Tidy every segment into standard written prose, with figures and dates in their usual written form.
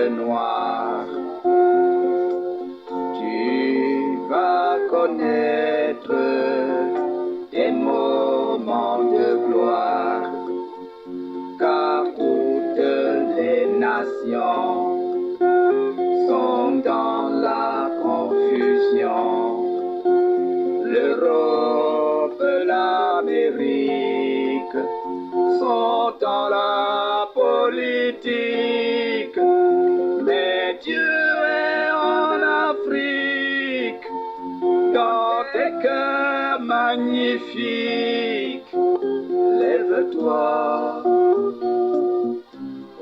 noir. Tu vas connaître des moments de gloire, car toutes les nations sont dans la confusion. L'Europe, l'Amérique sont dans la politique, mais Dieu est en Afrique, dans tes cœurs magnifiques. Lève-toi,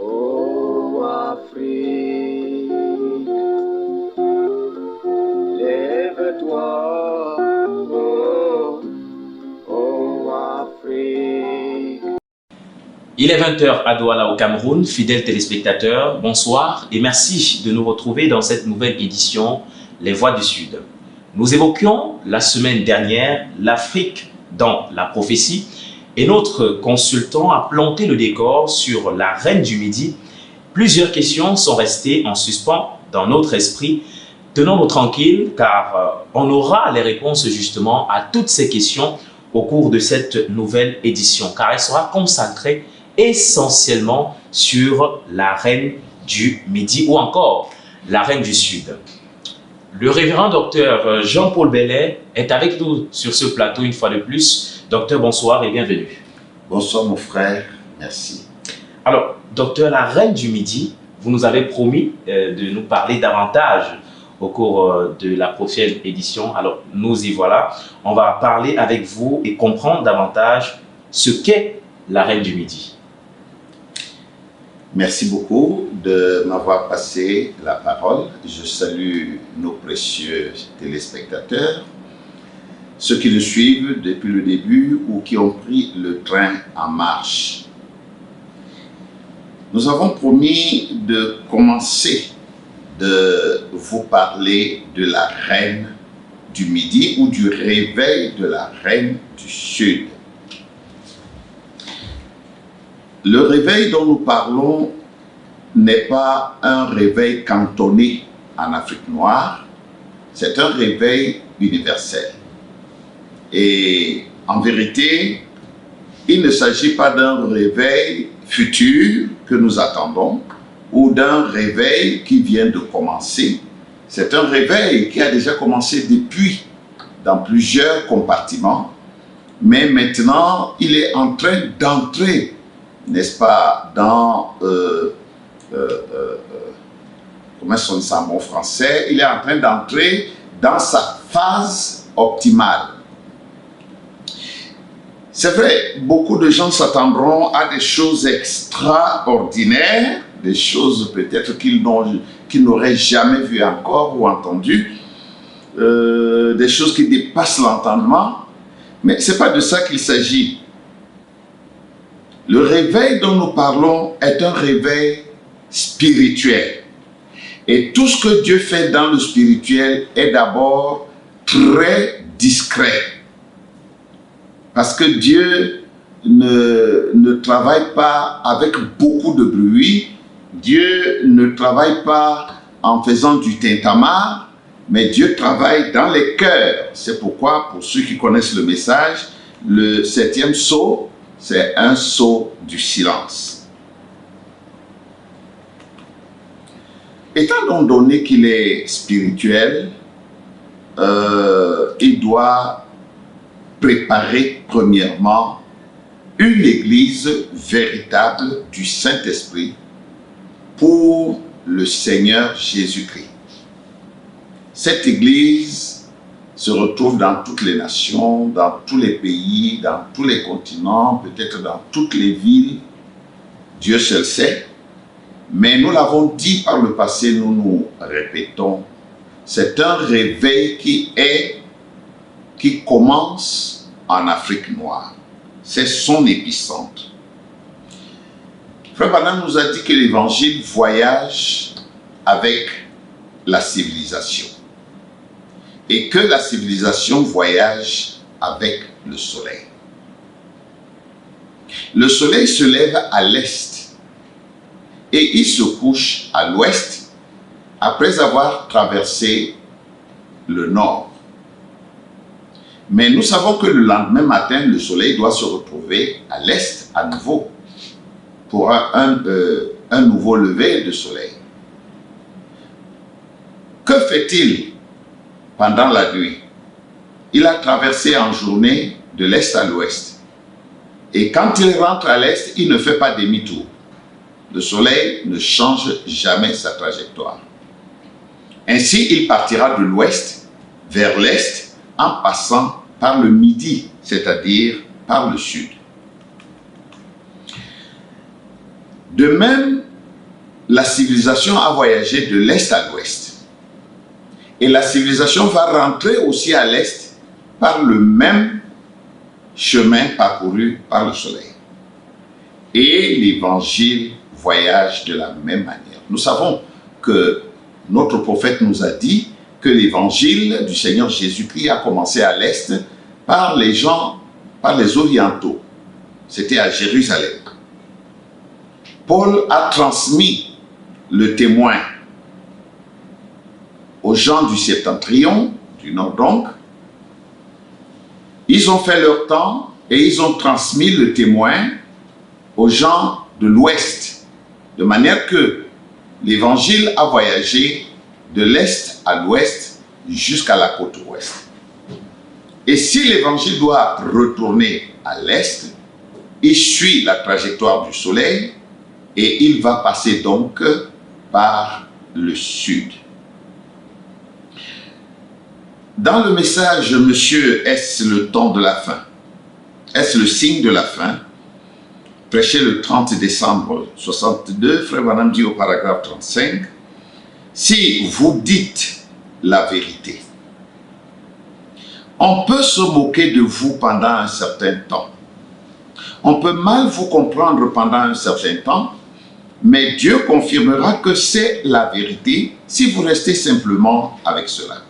ô Afrique, lève-toi, ô Afrique. Il est 20h à Douala au Cameroun. Fidèles téléspectateurs, bonsoir et merci de nous retrouver dans cette nouvelle édition Les Voix du Sud. Nous évoquions la semaine dernière l'Afrique dans la prophétie et notre consultant a planté le décor sur la Reine du Midi. Plusieurs questions sont restées en suspens dans notre esprit. Tenons-nous tranquilles car on aura les réponses justement à toutes ces questions au cours de cette nouvelle édition, car elle sera consacrée essentiellement sur la Reine du Midi ou encore la Reine du Sud. Le révérend docteur Jean-Paul Bellet est avec nous sur ce plateau une fois de plus. Docteur, bonsoir et bienvenue. Bonsoir mon frère, merci. Alors, docteur, la Reine du Midi, vous nous avez promis de nous parler davantage au cours de la prochaine édition. Alors, nous y voilà. On va parler avec vous et comprendre davantage ce qu'est la Reine du Midi. Merci beaucoup de m'avoir passé la parole. Je salue nos précieux téléspectateurs, ceux qui le suivent depuis le début ou qui ont pris le train en marche. Nous avons promis de commencer de vous parler de la Reine du Midi ou du réveil de la Reine du Sud. Le réveil dont nous parlons n'est pas un réveil cantonné en Afrique noire, c'est un réveil universel. Et en vérité, il ne s'agit pas d'un réveil futur que nous attendons ou d'un réveil qui vient de commencer. C'est un réveil qui a déjà commencé depuis dans plusieurs compartiments, mais maintenant il est en train d'entrer, n'est-ce pas, dans, comment est-ce qu'on dit ça en bon français, il est en train d'entrer dans sa phase optimale. C'est vrai, beaucoup de gens s'attendront à des choses extraordinaires, des choses peut-être qu'ils n'auraient jamais vues encore ou entendues, des choses qui dépassent l'entendement, mais ce n'est pas de ça qu'il s'agit. Le réveil dont nous parlons est un réveil spirituel. Et tout ce que Dieu fait dans le spirituel est d'abord très discret. Parce que Dieu ne travaille pas avec beaucoup de bruit. Dieu ne travaille pas en faisant du tintamarre, mais Dieu travaille dans les cœurs. C'est pourquoi, pour ceux qui connaissent le message, le 7e sceau, c'est un sceau du silence. Étant donc donné qu'il est spirituel, il doit préparer premièrement une église véritable du Saint-Esprit pour le Seigneur Jésus-Christ. Cette église se retrouve dans toutes les nations, dans tous les pays, dans tous les continents, peut-être dans toutes les villes. Dieu seul sait. Mais nous l'avons dit par le passé, nous nous répétons, c'est un réveil qui commence en Afrique noire. C'est son épicentre. Frère Branham nous a dit que l'évangile voyage avec la civilisation et que la civilisation voyage avec le soleil. Le soleil se lève à l'est et il se couche à l'ouest après avoir traversé le nord. Mais nous savons que le lendemain matin, le soleil doit se retrouver à l'est à nouveau pour un nouveau lever de soleil. Que fait-il pendant la nuit? Il a traversé en journée de l'est à l'ouest. Et quand il rentre à l'est, il ne fait pas demi-tour. Le soleil ne change jamais sa trajectoire. Ainsi, il partira de l'ouest vers l'est en passant par le midi, c'est-à-dire par le sud. De même, la civilisation a voyagé de l'est à l'ouest. Et la civilisation va rentrer aussi à l'est par le même chemin parcouru par le soleil. Et l'évangile voyage de la même manière. Nous savons que notre prophète nous a dit que l'évangile du Seigneur Jésus-Christ a commencé à l'est par les gens, par les orientaux. C'était à Jérusalem. Paul a transmis le témoin aux gens du septentrion, du nord donc. Ils ont fait leur temps et ils ont transmis le témoin aux gens de l'ouest, de manière que l'évangile a voyagé de l'est à l'ouest jusqu'à la côte ouest. Et si l'évangile doit retourner à l'est, il suit la trajectoire du soleil et il va passer donc par le sud. Dans le message, monsieur, est-ce le temps de la fin? Est-ce le signe de la fin? Prêché le 30 décembre 62, Frère Branham dit au paragraphe 35, si vous dites la vérité, on peut se moquer de vous pendant un certain temps. On peut mal vous comprendre pendant un certain temps, mais Dieu confirmera que c'est la vérité si vous restez simplement avec cela.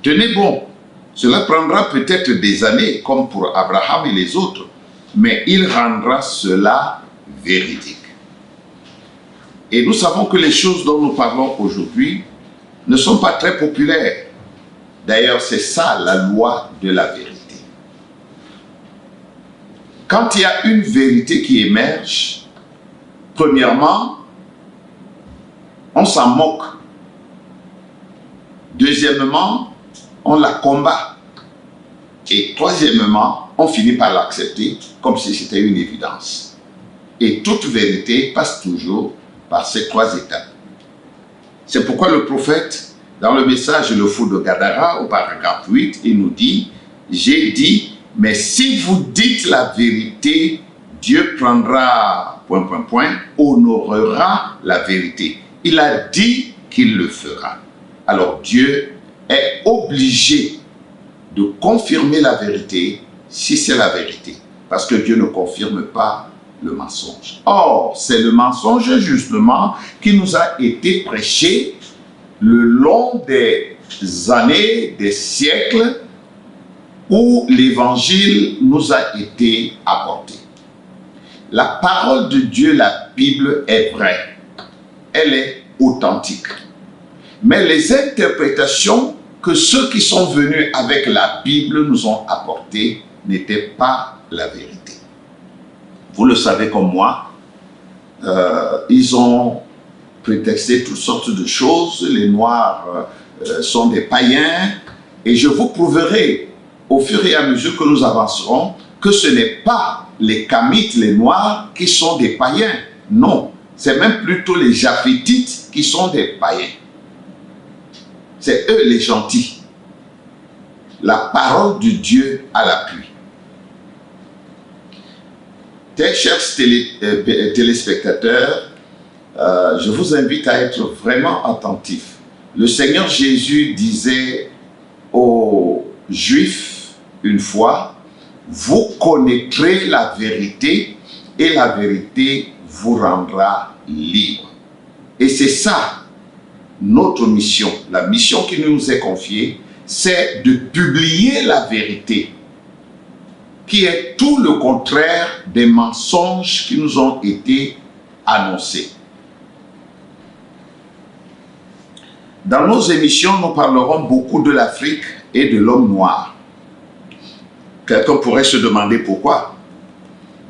Tenez bon, cela prendra peut-être des années, comme pour Abraham et les autres, mais il rendra cela véridique. Et nous savons que les choses dont nous parlons aujourd'hui ne sont pas très populaires. D'ailleurs, c'est ça la loi de la vérité. Quand il y a une vérité qui émerge, premièrement, on s'en moque. Deuxièmement, on la combat. Et troisièmement, on finit par l'accepter comme si c'était une évidence. Et toute vérité passe toujours par ces trois étapes. C'est pourquoi le prophète, dans le message Le Fou de Gadara, au paragraphe 8, il nous dit, j'ai dit, mais si vous dites la vérité, Dieu prendra, ... honorera la vérité. Il a dit qu'il le fera. Alors Dieu est obligé de confirmer la vérité si c'est la vérité. Parce que Dieu ne confirme pas le mensonge. Or, c'est le mensonge justement qui nous a été prêché le long des années, des siècles où l'évangile nous a été apporté. La parole de Dieu, la Bible, est vraie. Elle est authentique. Mais les interprétations que ceux qui sont venus avec la Bible nous ont apportées n'étaient pas la vérité. Vous le savez comme moi, ils ont prétexté toutes sortes de choses. Les Noirs sont des païens. Et je vous prouverai au fur et à mesure que nous avancerons que ce n'est pas les Kamites, les Noirs, qui sont des païens. Non, c'est même plutôt les Japhétites qui sont des païens. C'est eux les gentils. La parole de Dieu à l'appui. Très chers téléspectateurs, je vous invite à être vraiment attentifs. Le Seigneur Jésus disait aux Juifs une fois, vous connaîtrez la vérité et la vérité vous rendra libre. Et c'est ça notre mission, la mission qui nous est confiée, c'est de publier la vérité, qui est tout le contraire des mensonges qui nous ont été annoncés. dans nos émissions, nous parlerons beaucoup de l'Afrique et de l'homme noir. Quelqu'un pourrait se demander pourquoi.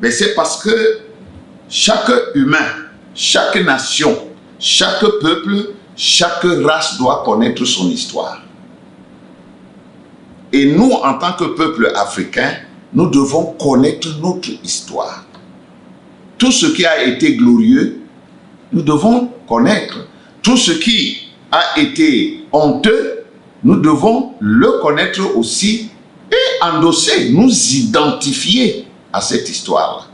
Mais c'est parce que chaque humain, chaque nation, chaque peuple, chaque race doit connaître son histoire. Et nous, en tant que peuple africain, nous devons connaître notre histoire. Tout ce qui a été glorieux, nous devons connaître. Tout ce qui a été honteux, nous devons le connaître aussi et endosser, nous identifier à cette histoire-là.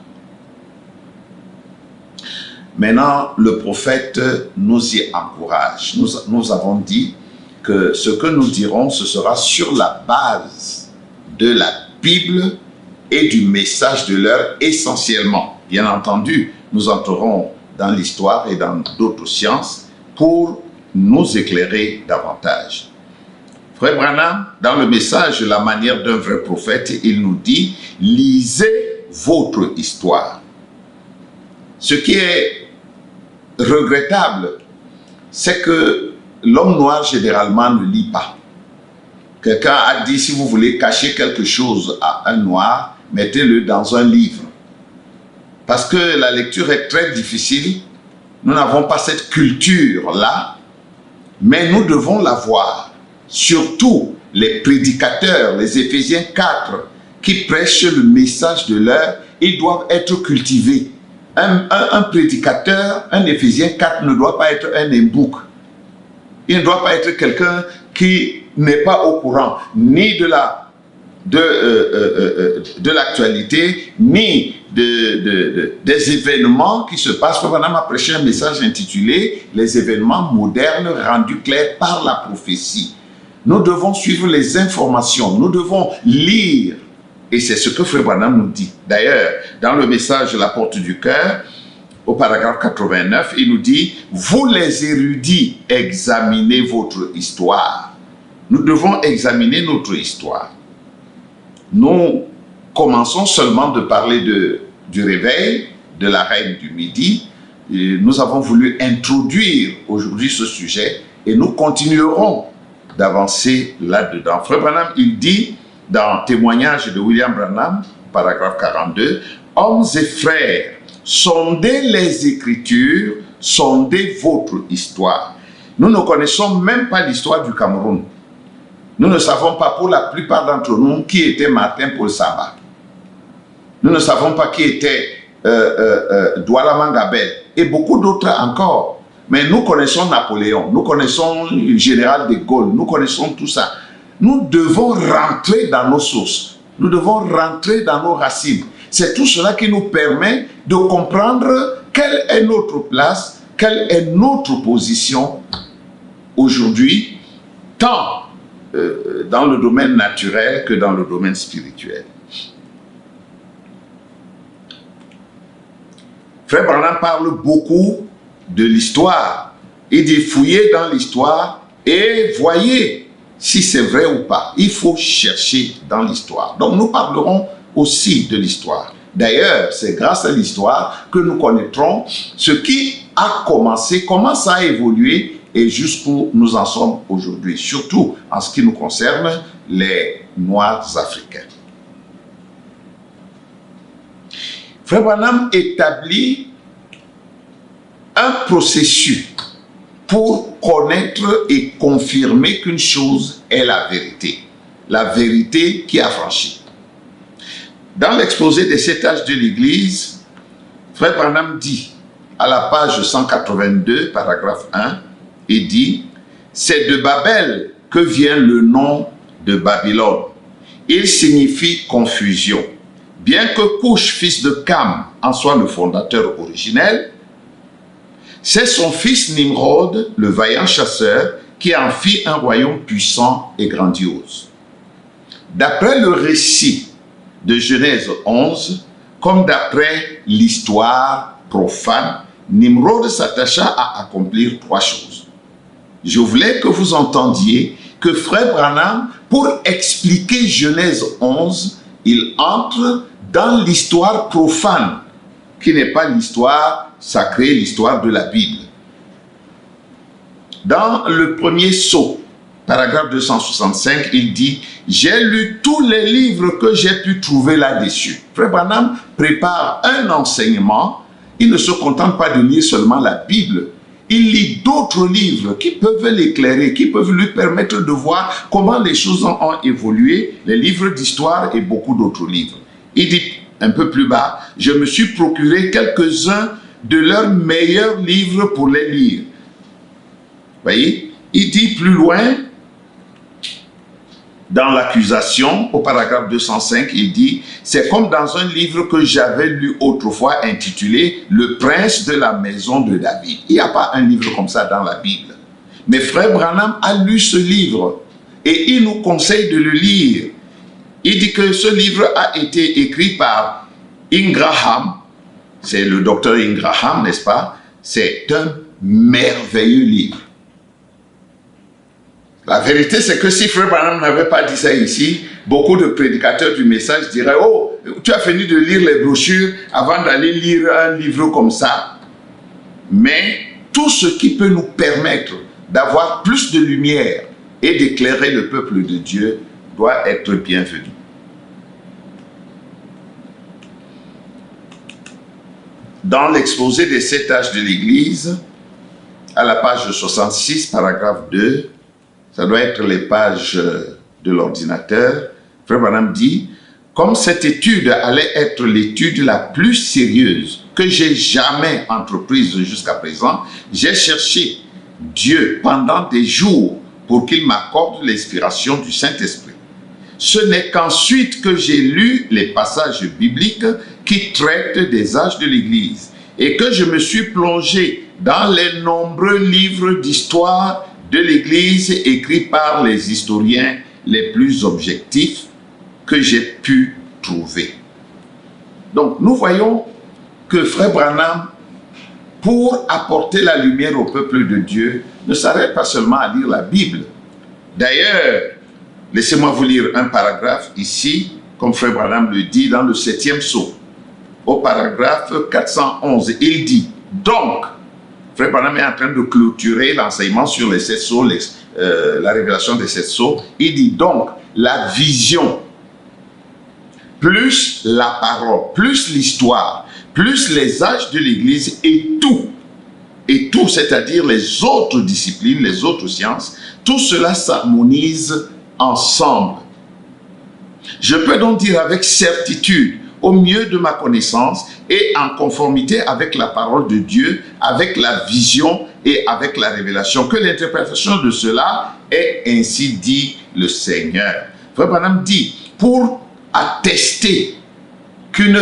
Maintenant, le prophète nous y encourage. Nous avons dit que ce que nous dirons, ce sera sur la base de la Bible et du message de l'heure essentiellement. Bien entendu, nous entrerons dans l'histoire et dans d'autres sciences pour nous éclairer davantage. Frère Branham, dans le message La manière d'un vrai prophète, il nous dit « Lisez votre histoire ». Ce qui est regrettable, c'est que l'homme noir généralement ne lit pas. Quelqu'un a dit, si vous voulez cacher quelque chose à un noir, mettez-le dans un livre. Parce que la lecture est très difficile, nous n'avons pas cette culture-là, mais nous devons l'avoir. Surtout les prédicateurs, les Éphésiens 4, qui prêchent le message de l'heure, ils doivent être cultivés. Un prédicateur, un Éphésiens 4 ne doit pas être un imbouk. Il ne doit pas être quelqu'un qui n'est pas au courant ni de l'actualité, ni des événements qui se passent. Frère Branham a prêché un message intitulé « Les événements modernes rendus clairs par la prophétie ». Nous devons suivre les informations, nous devons lire. Et c'est ce que Frère Branham nous dit. D'ailleurs, dans le message « La porte du cœur », au paragraphe 89, il nous dit « Vous les érudits, examinez votre histoire ». Nous devons examiner notre histoire. Nous commençons seulement de parler du réveil, de la reine du midi. Et nous avons voulu introduire aujourd'hui ce sujet et nous continuerons d'avancer là-dedans. Frère Branham, il dit dans Témoignage de William Branham, paragraphe 42, « Hommes et frères, sondez les Écritures, sondez votre histoire. » Nous ne connaissons même pas l'histoire du Cameroun. Nous ne savons pas pour la plupart d'entre nous qui était Martin Paul Samba. Nous ne savons pas qui était Douala Mangabel et beaucoup d'autres encore. Mais nous connaissons Napoléon, nous connaissons le général de Gaulle, nous connaissons tout ça. Nous devons rentrer dans nos sources, nous devons rentrer dans nos racines. C'est tout cela qui nous permet de comprendre quelle est notre place, quelle est notre position aujourd'hui, tant dans le domaine naturel que dans le domaine spirituel. Frère Branham parle beaucoup de l'histoire. Il dit fouillez dans l'histoire et voyez si c'est vrai ou pas. Il faut chercher dans l'histoire. Donc nous parlerons aussi de l'histoire. D'ailleurs, c'est grâce à l'histoire que nous connaîtrons ce qui a commencé, comment ça a évolué et jusqu'où nous en sommes aujourd'hui. Surtout en ce qui nous concerne, les Noirs africains. Frère Branham établit un processus pour connaître et confirmer qu'une chose est la vérité qui a franchi. Dans l'exposé des 7 âges de l'Église, Frère Branham dit, à la page 182, paragraphe 1, il dit, « C'est de Babel que vient le nom de Babylone. Il signifie confusion. Bien que Couche, fils de Cam, en soit le fondateur originel, c'est son fils Nimrod, le vaillant chasseur, qui en fit un royaume puissant et grandiose. D'après le récit de Genèse 11, comme d'après l'histoire profane, Nimrod s'attacha à accomplir 3 choses. Je voulais que vous entendiez que Frère Branham, pour expliquer Genèse 11, il entre dans l'histoire profane, qui n'est pas l'histoire sacrée, l'histoire de la Bible. Dans le premier sceau, paragraphe 265, il dit « J'ai lu tous les livres que j'ai pu trouver là-dessus. » Frère Branham prépare un enseignement. Il ne se contente pas de lire seulement la Bible. Il lit d'autres livres qui peuvent l'éclairer, qui peuvent lui permettre de voir comment les choses ont évolué, les livres d'histoire et beaucoup d'autres livres. Il dit un peu plus bas, « Je me suis procuré quelques-uns de leurs meilleurs livres pour les lire. » Voyez, il dit plus loin, dans l'accusation, au paragraphe 205, il dit « C'est comme dans un livre que j'avais lu autrefois intitulé « Le prince de la maison de David ». Il n'y a pas un livre comme ça dans la Bible. Mais Frère Branham a lu ce livre et il nous conseille de le lire. Il dit que ce livre a été écrit par Ingraham, c'est le docteur Ingraham, n'est-ce pas? C'est un merveilleux livre. La vérité, c'est que si Frère Branham n'avait pas dit ça ici, beaucoup de prédicateurs du message diraient « Oh, tu as fini de lire les brochures avant d'aller lire un livre comme ça. » Mais tout ce qui peut nous permettre d'avoir plus de lumière et d'éclairer le peuple de Dieu doit être bienvenu. Dans l'exposé des 7 âges de l'Église, à la page 66, paragraphe 2, ça doit être les pages de l'ordinateur, Frère Branham dit « Comme cette étude allait être l'étude la plus sérieuse que j'ai jamais entreprise jusqu'à présent, j'ai cherché Dieu pendant des jours pour qu'il m'accorde l'inspiration du Saint-Esprit. Ce n'est qu'ensuite que j'ai lu les passages bibliques qui traitent des âges de l'Église et que je me suis plongé dans les nombreux livres d'histoire de l'Église écrits par les historiens les plus objectifs que j'ai pu trouver. » Donc nous voyons que Frère Branham, pour apporter la lumière au peuple de Dieu, ne s'arrête pas seulement à lire la Bible. D'ailleurs, laissez-moi vous lire un paragraphe ici, comme Frère Branham le dit dans le 7e sceau. Au paragraphe 411, il dit « Donc, Frère Branham est en train de clôturer l'enseignement sur les 7 sceaux, la révélation des 7 sceaux. Il dit donc, la vision, plus la parole, plus l'histoire, plus les âges de l'Église et tout, c'est-à-dire les autres disciplines, les autres sciences, tout cela s'harmonise ensemble. Je peux donc dire avec certitude, au mieux de ma connaissance et en conformité avec la parole de Dieu, avec la vision et avec la révélation, que l'interprétation de cela est ainsi dit le Seigneur. Frère Branham dit, pour attester qu'une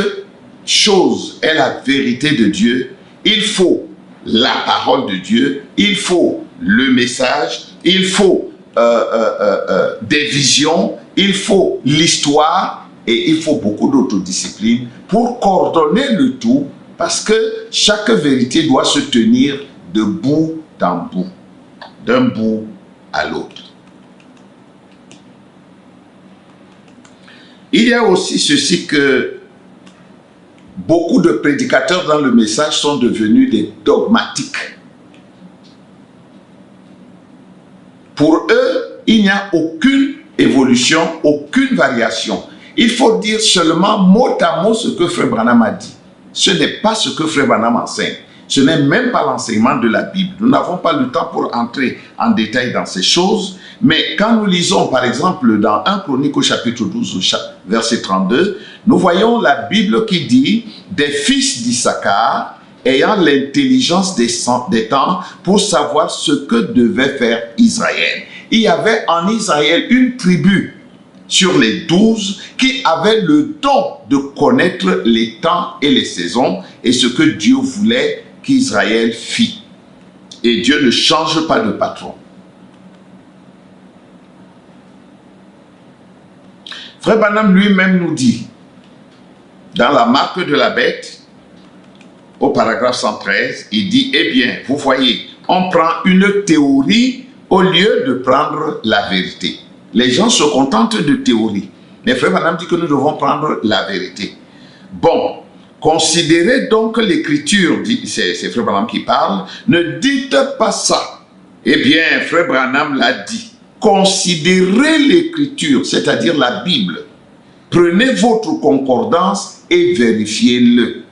chose est la vérité de Dieu, il faut la parole de Dieu, il faut le message, il faut des visions, il faut l'histoire, et il faut beaucoup d'autres disciplines pour coordonner le tout, parce que chaque vérité doit se tenir de bout en bout, d'un bout à l'autre. Il y a aussi ceci que beaucoup de prédicateurs dans le message sont devenus des dogmatiques. Pour eux, il n'y a aucune évolution, aucune variation. Il faut dire seulement mot à mot ce que Frère Branham a dit. Ce n'est pas ce que Frère Branham enseigne. Ce n'est même pas l'enseignement de la Bible. Nous n'avons pas le temps pour entrer en détail dans ces choses. Mais quand nous lisons, par exemple, dans 1 Chronique au chapitre 12, verset 32, nous voyons la Bible qui dit « Des fils d'Issachar ayant l'intelligence des temps pour savoir ce que devait faire Israël. » Il y avait en Israël une tribu sur les 12 qui avait le don de connaître les temps et les saisons et ce que Dieu voulait qu'Israël fît. Et Dieu ne change pas de patron. Frère Branham lui-même nous dit, dans la marque de la bête, au paragraphe 113, il dit, eh bien, vous voyez, on prend une théorie au lieu de prendre la vérité. Les gens se contentent de théorie. Mais Frère Branham dit que nous devons prendre la vérité. Bon, considérez donc l'écriture, c'est Frère Branham qui parle, ne dites pas ça. Eh bien, Frère Branham l'a dit. Considérez l'écriture, c'est-à-dire la Bible. Prenez votre concordance et vérifiez-le.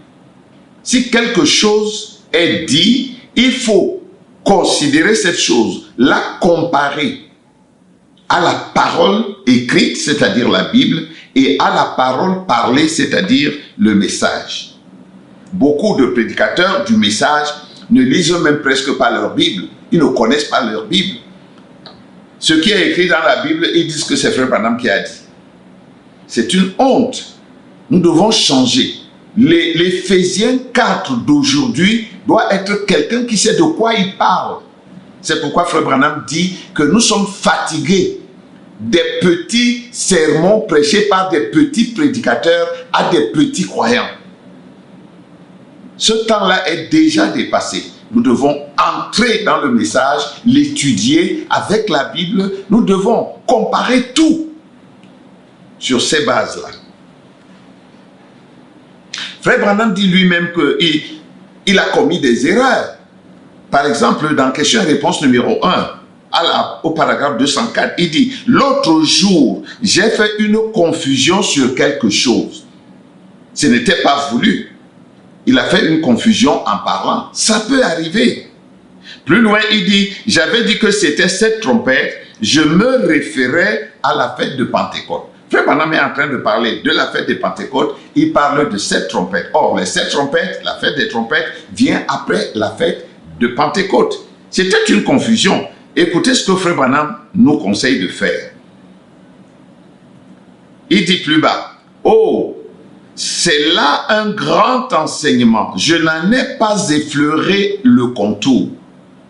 Si quelque chose est dit, il faut considérer cette chose, la comparer à la parole écrite, c'est-à-dire la Bible, et à la parole parlée, c'est-à-dire le message. Beaucoup de prédicateurs du message ne lisent même presque pas leur Bible. Ils ne connaissent pas leur Bible. Ce qui est écrit dans la Bible, ils disent que c'est Frère Branham qui a dit. C'est une honte. Nous devons changer. L'Éphésiens 4 d'aujourd'hui doit être quelqu'un qui sait de quoi il parle. C'est pourquoi Frère Branham dit que nous sommes fatigués des petits sermons prêchés par des petits prédicateurs à des petits croyants. Ce temps-là est déjà dépassé. Nous devons entrer dans le message, l'étudier avec la Bible. Nous devons comparer tout sur ces bases-là. Frère Branham dit lui-même qu'il a commis des erreurs. Par exemple, dans question et réponse numéro 1, au paragraphe 204, il dit « L'autre jour, j'ai fait une confusion sur quelque chose. Ce n'était pas voulu. Il a fait une confusion en parlant. Ça peut arriver. » Plus loin, il dit « J'avais dit que c'était cette trompette. Je me référais à la fête de Pentecôte. » Frère Branham est en train de parler de la fête de Pentecôte. Il parle de 7 trompettes. Or, les 7 trompettes, la fête des trompettes, vient après la fête de Pentecôte. C'était une confusion. Écoutez ce que Frère Branham nous conseille de faire. Il dit plus bas, « Oh, c'est là un grand enseignement. Je n'en ai pas effleuré le contour. »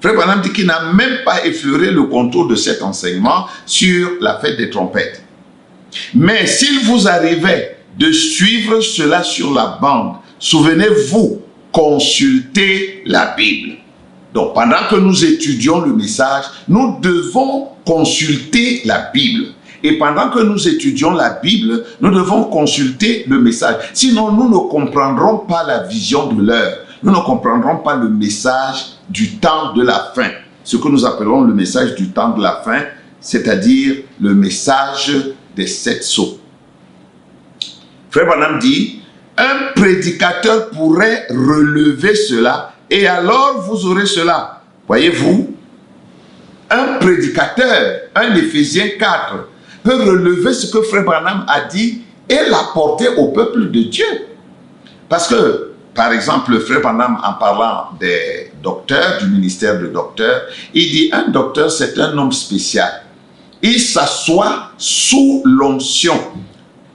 Frère Branham dit qu'il n'a même pas effleuré le contour de cet enseignement sur la fête des trompettes. Mais s'il vous arrivait de suivre cela sur la bande, souvenez-vous, consultez la Bible. Donc, pendant que nous étudions le message, nous devons consulter la Bible. Et pendant que nous étudions la Bible, nous devons consulter le message. Sinon, nous ne comprendrons pas la vision de l'heure. Nous ne comprendrons pas le message du temps de la fin. Ce que nous appelons le message du temps de la fin, c'est-à-dire le message des 7 sceaux. Frère Branham dit, un prédicateur pourrait relever cela et alors vous aurez cela. Voyez-vous, un prédicateur, un Éphésiens 4, peut relever ce que Frère Branham a dit et l'apporter au peuple de Dieu. Parce que, par exemple, Frère Branham, en parlant des docteurs, du ministère de docteurs, il dit, un docteur, c'est un homme spécial. Il s'assoit sous l'onction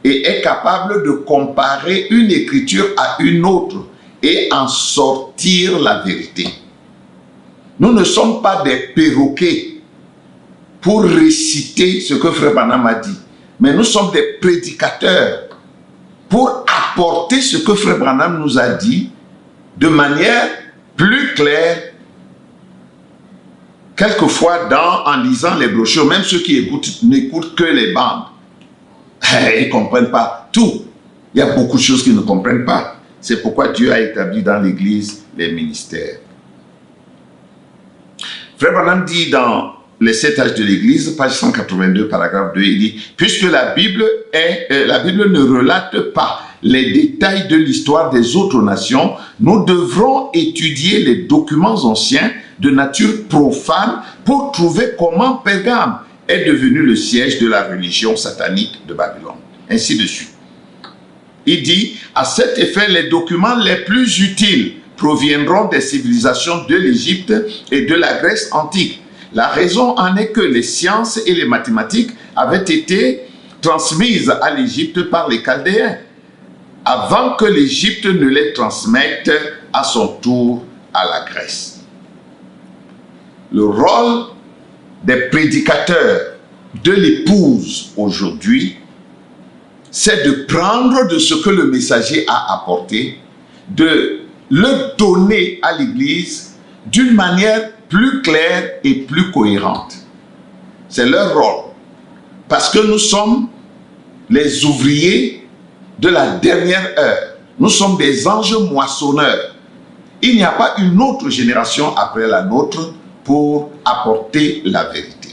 et est capable de comparer une écriture à une autre et en sortir la vérité. Nous ne sommes pas des perroquets pour réciter ce que Frère Branham a dit, mais nous sommes des prédicateurs pour apporter ce que Frère Branham nous a dit de manière plus claire. Quelquefois, en lisant les brochures, même ceux qui écoutent n'écoutent que les bandes. Ils ne comprennent pas tout. Il y a beaucoup de choses qu'ils ne comprennent pas. C'est pourquoi Dieu a établi dans l'Église les ministères. Frère Branham dit dans les 7 âges de l'Église, page 182, paragraphe 2, il dit « Puisque la Bible ne relate pas les détails de l'histoire des autres nations, nous devrons étudier les documents anciens de nature profane pour trouver comment Pergame est devenu le siège de la religion satanique de Babylone. » Ainsi de suite. Il dit, à cet effet, les documents les plus utiles proviendront des civilisations de l'Égypte et de la Grèce antique. La raison en est que les sciences et les mathématiques avaient été transmises à l'Égypte par les Chaldéens, avant que l'Égypte ne les transmette à son tour à la Grèce. Le rôle des prédicateurs de l'épouse aujourd'hui, c'est de prendre de ce que le messager a apporté, de le donner à l'Église d'une manière plus claire et plus cohérente. C'est leur rôle. Parce que nous sommes les ouvriers de la dernière heure. Nous sommes des anges moissonneurs. Il n'y a pas une autre génération après la nôtre pour apporter la vérité.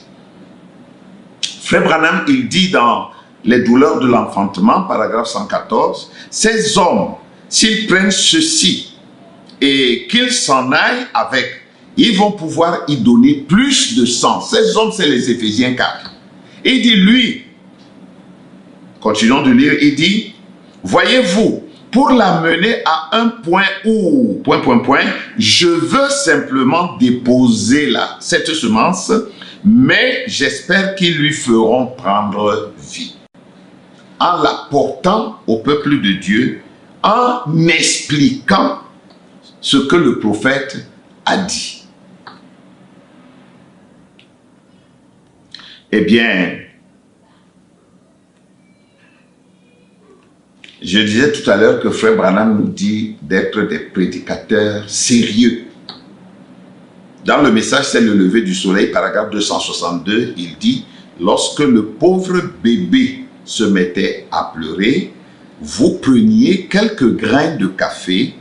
Frère Branham, il dit dans Les douleurs de l'enfantement, paragraphe 114, ces hommes, s'ils prennent ceci et qu'ils s'en aillent avec, ils vont pouvoir y donner plus de sang. Ces hommes, c'est les Éphésiens 4. Il dit, lui, continuons de lire, il dit, voyez-vous, pour l'amener à un point où, je veux simplement déposer là, cette semence, mais j'espère qu'ils lui feront prendre vie. En la portant au peuple de Dieu, en expliquant ce que le prophète a dit. Eh bien, je disais tout à l'heure que Frère Branham nous dit d'être des prédicateurs sérieux. Dans le message, c'est le lever du soleil, paragraphe 262, il dit, lorsque le pauvre bébé se mettait à pleurer, vous preniez quelques grains de café,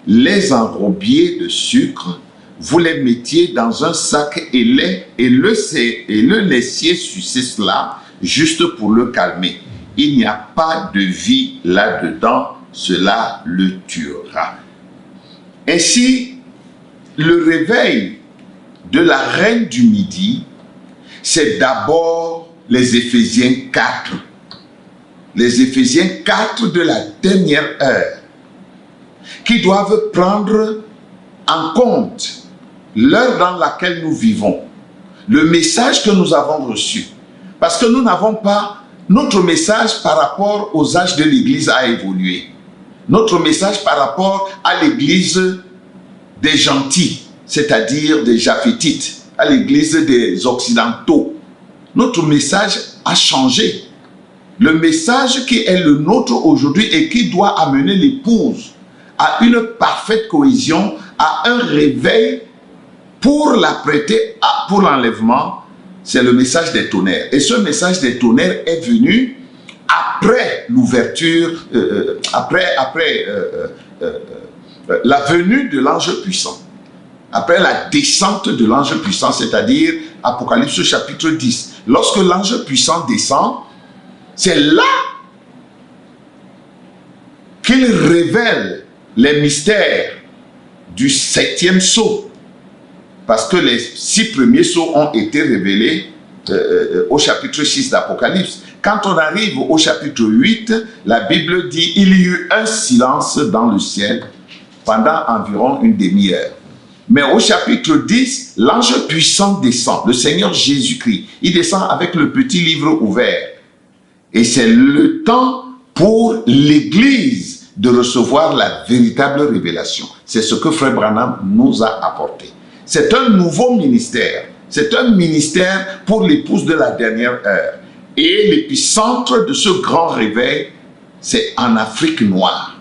les enrobiez de sucre, vous les mettiez dans un sac et le laissiez sucer cela juste pour le calmer. Il n'y a pas de vie là-dedans, cela le tuera. Ainsi, le réveil de la reine du midi, c'est d'abord les Éphésiens 4. Les Éphésiens 4 de la dernière heure, qui doivent prendre en compte l'heure dans laquelle nous vivons, le message que nous avons reçu. Parce que nous n'avons pas, notre message par rapport aux âges de l'Église a évolué. Notre message par rapport à l'Église des gentils, c'est-à-dire des Japhétites, à l'Église des Occidentaux. Notre message a changé. Le message qui est le nôtre aujourd'hui et qui doit amener l'épouse à une parfaite cohésion, à un réveil pour l'apprêter pour l'enlèvement, c'est le message des tonnerres. Et ce message des tonnerres est venu après l'ouverture, la venue de l'ange puissant. Après la descente de l'ange puissant, c'est-à-dire Apocalypse chapitre 10. Lorsque l'ange puissant descend, c'est là qu'il révèle les mystères du 7e sceau. Parce que les 6 premiers sceaux ont été révélés au chapitre 6 d'Apocalypse. Quand on arrive au chapitre 8, la Bible dit il y eut un silence dans le ciel pendant environ une demi-heure. Mais au chapitre 10, l'ange puissant descend, le Seigneur Jésus-Christ. Il descend avec le petit livre ouvert. Et c'est le temps pour l'Église de recevoir la véritable révélation. C'est ce que Frère Branham nous a apporté. C'est un nouveau ministère. C'est un ministère pour l'épouse de la dernière heure. Et l'épicentre de ce grand réveil, c'est en Afrique noire.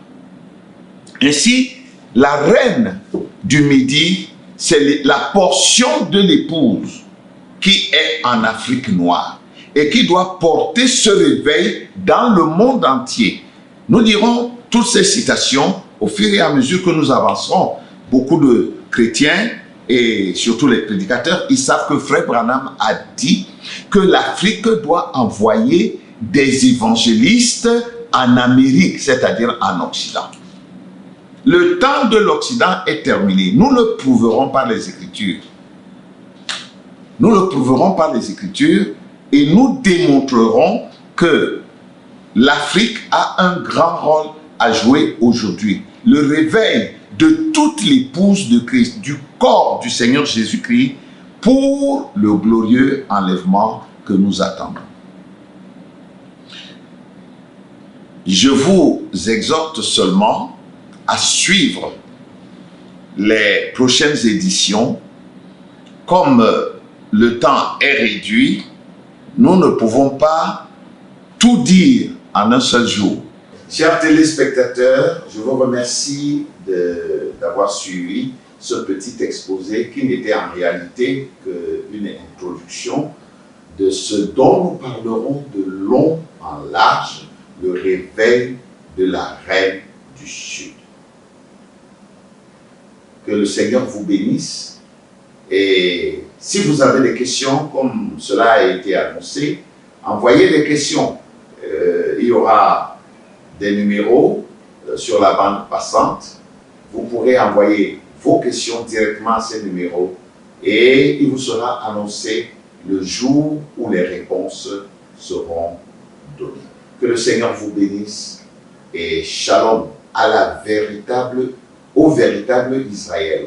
Ainsi, la reine du midi, c'est la portion de l'épouse qui est en Afrique noire et qui doit porter ce réveil dans le monde entier. Nous dirons toutes ces citations au fur et à mesure que nous avancerons. Beaucoup de chrétiens et surtout les prédicateurs, ils savent que Frère Branham a dit que l'Afrique doit envoyer des évangélistes en Amérique, c'est-à-dire en Occident. Le temps de l'Occident est terminé. Nous le prouverons par les Écritures. Nous le prouverons par les Écritures et nous démontrerons que l'Afrique a un grand rôle à jouer aujourd'hui. Le réveil de toute l'épouse de Christ, du corps du Seigneur Jésus-Christ, pour le glorieux enlèvement que nous attendons. Je vous exhorte seulement à suivre les prochaines éditions. Comme le temps est réduit, nous ne pouvons pas tout dire en un seul jour. Chers téléspectateurs, je vous remercie d'avoir suivi ce petit exposé qui n'était en réalité qu'une introduction de ce dont nous parlerons de long en large, le réveil de la Reine du Sud. Que le Seigneur vous bénisse Et si vous avez des questions, comme cela a été annoncé, envoyez des questions. Il y aura des numéros sur la bande passante. Vous pourrez envoyer vos questions directement à ces numéros et il vous sera annoncé le jour où les réponses seront données. Que le Seigneur vous bénisse et shalom au véritable Israël.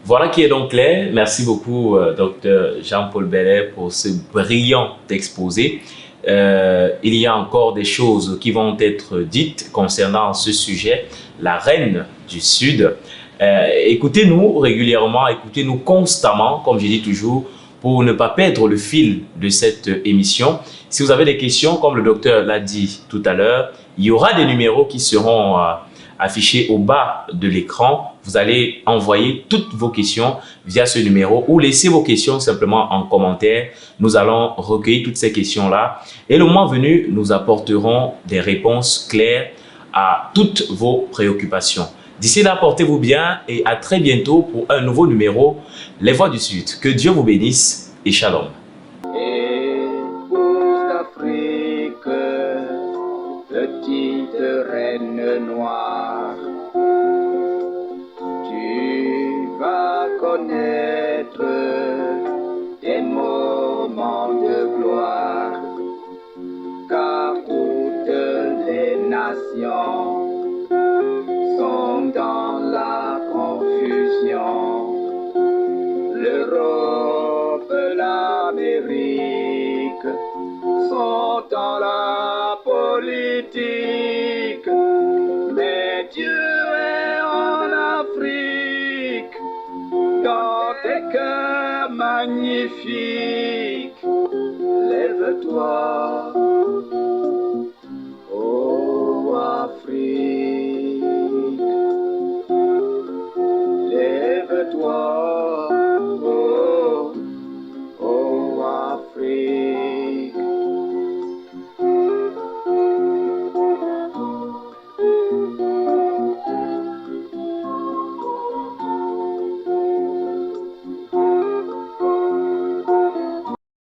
Voilà qui est donc clair. Merci beaucoup, Dr Jean-Paul Bellet, pour ce brillant exposé. Il y a encore des choses qui vont être dites concernant ce sujet, la reine du Sud. Écoutez-nous régulièrement, écoutez-nous constamment, comme je dis toujours, pour ne pas perdre le fil de cette émission. Si vous avez des questions, comme le docteur l'a dit tout à l'heure, il y aura des numéros qui seront affichés au bas de l'écran. Vous allez envoyer toutes vos questions via ce numéro ou laisser vos questions simplement en commentaire. Nous allons recueillir toutes ces questions-là et le moment venu, nous apporterons des réponses claires à toutes vos préoccupations. D'ici là, portez-vous bien et à très bientôt pour un nouveau numéro, Les Voix du Sud. Que Dieu vous bénisse et shalom. Épouse d'Afrique, petite reine noire, tu vas connaître des moments de gloire, car toutes les nations sont dans la confusion. L'Europe, l'Amérique sont dans la politique, mais Dieu est en Afrique, dans tes cœurs magnifiques. Lève-toi, ô Afrique, lève-toi.